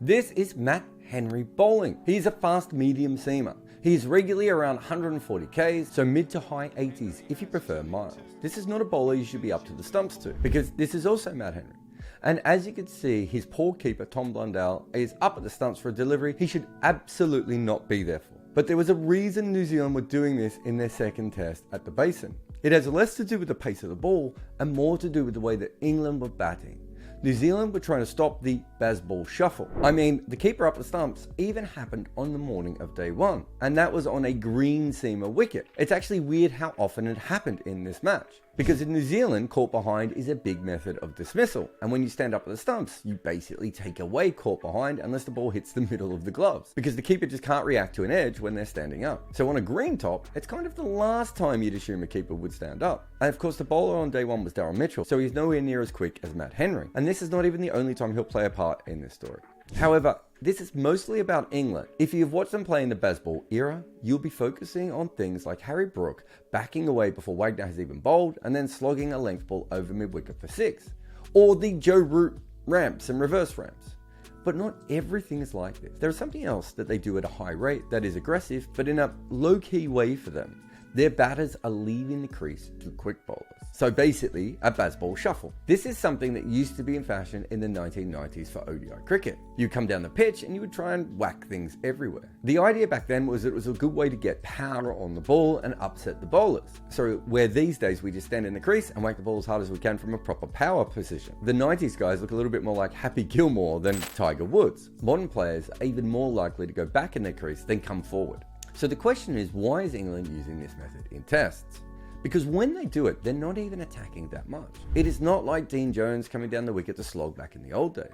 This is Matt Henry bowling. He's a fast medium seamer. He's regularly around 140 Ks, so mid to high 80s if you prefer miles. This is not a bowler you should be up to the stumps to, because this is also Matt Henry. And as you can see, his poor keeper Tom Blundell is up at the stumps for a delivery he should absolutely not be there for. But there was a reason New Zealand were doing this in their second test at the Basin. It has less to do with the pace of the ball and more to do with the way that England were batting. New Zealand were trying to stop the Bazball shuffle. I mean, the keeper up the stumps even happened on the morning of day one, and that was on a green seamer wicket. It's actually weird how often it happened in this match, because in New Zealand, caught behind is a big method of dismissal, and when you stand up at the stumps, you basically take away caught behind unless the ball hits the middle of the gloves, because the keeper just can't react to an edge when they're standing up. So on a green top, it's kind of the last time you'd assume a keeper would stand up. And of course, the bowler on day one was Daryl Mitchell, so he's nowhere near as quick as Matt Henry. And this is not even the only time he'll play a part in this story. However, this is mostly about England. If you've watched them play in the Bazball era, you'll be focusing on things like Harry Brook backing away before Wagner has even bowled and then slogging a length ball over mid-wicket for 6. Or the Jarrod ramps and reverse ramps. But not everything is like this. There is something else that they do at a high rate that is aggressive, but in a low-key way for them. Their batters are leaving the crease to quick bowlers. So basically, a Bazball shuffle. This is something that used to be in fashion in the 1990s for ODI cricket. You come down the pitch and you would try and whack things everywhere. The idea back then was that it was a good way to get power on the ball and upset the bowlers. So where these days we just stand in the crease and whack the ball as hard as we can from a proper power position. The 90s guys look a little bit more like Happy Gilmore than Tiger Woods. Modern players are even more likely to go back in their crease than come forward. So the question is, why is England using this method in tests? Because when they do it, they're not even attacking that much. It is not like Dean Jones coming down the wicket to slog back in the old days.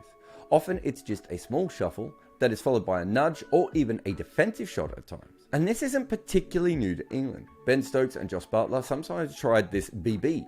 Often it's just a small shuffle that is followed by a nudge or even a defensive shot at times. And this isn't particularly new to England. Ben Stokes and Josh Buttler sometimes tried this BB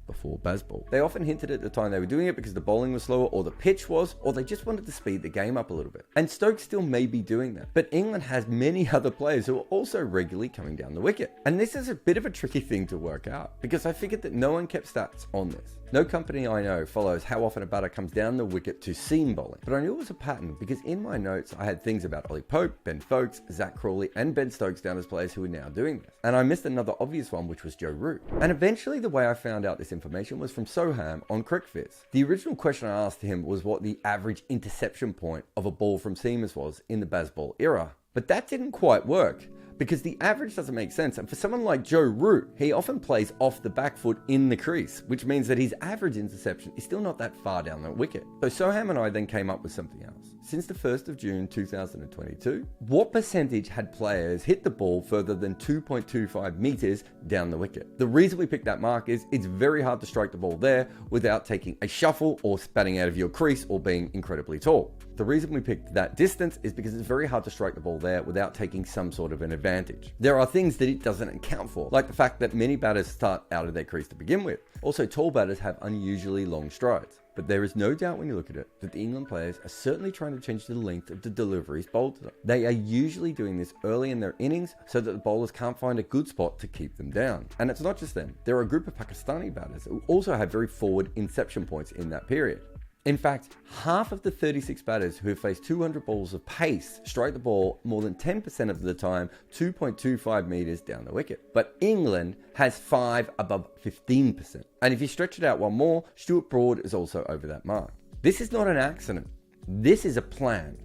before Bazball. They often hinted at the time they were doing it because the bowling was slower or the pitch was, or they just wanted to speed the game up a little bit. And Stokes still may be doing that. But England has many other players who are also regularly coming down the wicket. And this is a bit of a tricky thing to work out, because I figured that no one kept stats on this. No company I know follows how often a batter comes down the wicket to seam bowling. But I knew it was a pattern because in my notes I had things about Ollie Pope, Ben Foakes, Zach Crawley and Ben Stokes down as players who are now doing this. And I missed another obvious one, which was Joe Root. And eventually the way I found out this information was from Soham on CricViz. The original question I asked him was what the average interception point of a ball from seamers was in the Bazball era. But that didn't quite work, because the average doesn't make sense, and for someone like Joe Root, he often plays off the back foot in the crease, which means that his average interception is still not that far down the wicket. So Soham and I then came up with something else. Since the 1st of June 2022, what percentage had players hit the ball further than 2.25 meters down the wicket? The reason we picked that mark is it's very hard to strike the ball there without taking a shuffle or batting out of your crease or being incredibly tall. The reason we picked that distance is because it's very hard to strike the ball there without taking some sort of an advantage. There are things that it doesn't account for, like the fact that many batters start out of their crease to begin with. Also, tall batters have unusually long strides. But there is no doubt when you look at it that the England players are certainly trying to change the length of the deliveries bowled to them. They are usually doing this early in their innings so that the bowlers can't find a good spot to keep them down. And it's not just them. There are a group of Pakistani batters who also have very forward inception points in that period. In fact, half of the 36 batters who have faced 200 balls of pace strike the ball more than 10% of the time 2.25 meters down the wicket. But England has 5 above 15%. And if you stretch it out one more, Stuart Broad is also over that mark. This is not an accident. This is a plan.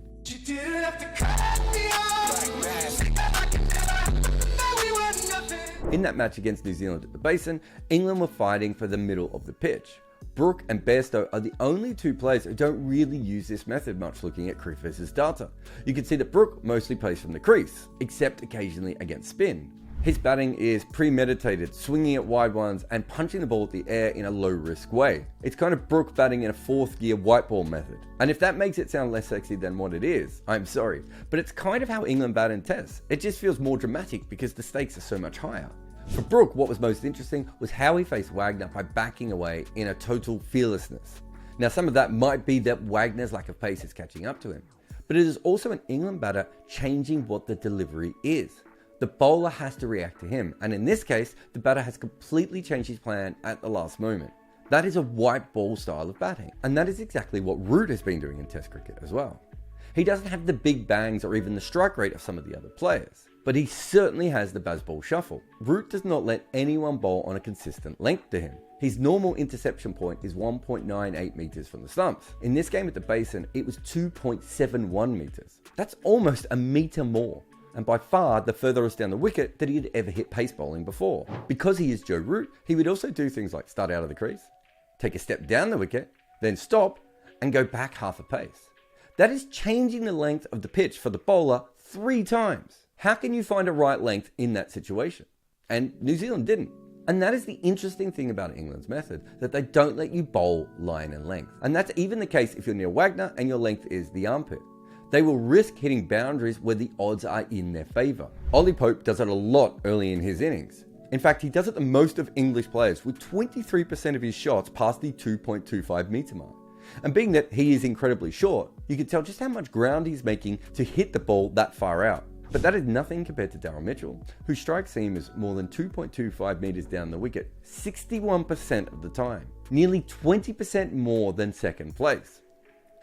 In that match against New Zealand at the Basin, England were fighting for the middle of the pitch. Brook and Bairstow are the only two players who don't really use this method much looking at CricViz's data. You can see that Brook mostly plays from the crease, except occasionally against spin. His batting is premeditated, swinging at wide ones and punching the ball at the air in a low-risk way. It's kind of Brook batting in a fourth-gear white ball method. And if that makes it sound less sexy than what it is, I'm sorry. But it's kind of how England bat in tests. It just feels more dramatic because the stakes are so much higher. For Brook, what was most interesting was how he faced Wagner by backing away in a total fearlessness. Now, some of that might be that Wagner's lack of pace is catching up to him, but it is also an England batter changing what the delivery is. The bowler has to react to him, and in this case, the batter has completely changed his plan at the last moment. That is a white ball style of batting, and that is exactly what Root has been doing in Test cricket as well. He doesn't have the big bangs or even the strike rate of some of the other players, but he certainly has the Bazball shuffle. Root does not let anyone bowl on a consistent length to him. His normal interception point is 1.98 meters from the stumps. In this game at the Basin, it was 2.71 meters. That's almost a meter more, and by far the furthest down the wicket that he had ever hit pace bowling before. Because he is Joe Root, he would also do things like start out of the crease, take a step down the wicket, then stop, and go back half a pace. That is changing the length of the pitch for the bowler 3 times. How can you find a right length in that situation? And New Zealand didn't. And that is the interesting thing about England's method, that they don't let you bowl line and length. And that's even the case if you're near Wagner and your length is the armpit. They will risk hitting boundaries where the odds are in their favour. Ollie Pope does it a lot early in his innings. In fact, he does it the most of English players, with 23% of his shots past the 2.25 metre mark. And being that he is incredibly short, you can tell just how much ground he's making to hit the ball that far out. But that is nothing compared to Daryl Mitchell, whose strike seam is more than 2.25 metres down the wicket 61% of the time, nearly 20% more than second place.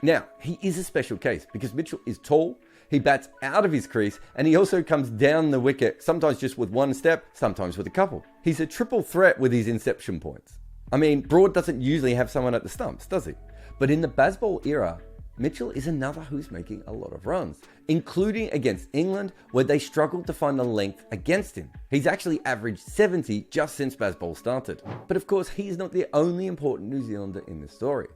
Now, he is a special case because Mitchell is tall, he bats out of his crease, and he also comes down the wicket, sometimes just with one step, sometimes with a couple. He's a triple threat with his inception points. I mean, Broad doesn't usually have someone at the stumps, does he? But in the Bazball era, Mitchell is another who's making a lot of runs, including against England, where they struggled to find the length against him. He's actually averaged 70 just since Bazball started. But of course, he's not the only important New Zealander in this story.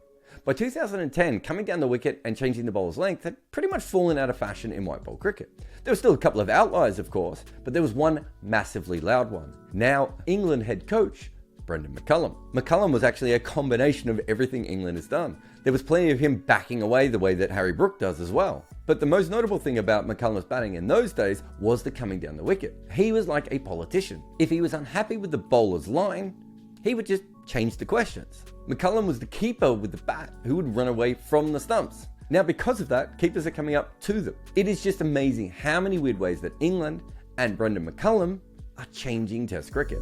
By 2010, coming down the wicket and changing the bowler's length had pretty much fallen out of fashion in white ball cricket. There were still a couple of outliers, of course, but there was one massively loud one. Now, England head coach Brendon McCullum. McCullum was actually a combination of everything England has done. There was plenty of him backing away the way that Harry Brook does as well. But the most notable thing about McCullum's batting in those days was the coming down the wicket. He was like a politician. If he was unhappy with the bowler's line, he would just change the questions. McCullum was the keeper with the bat who would run away from the stumps. Now because of that, keepers are coming up to them. It is just amazing how many weird ways that England and Brendon McCullum are changing Test cricket.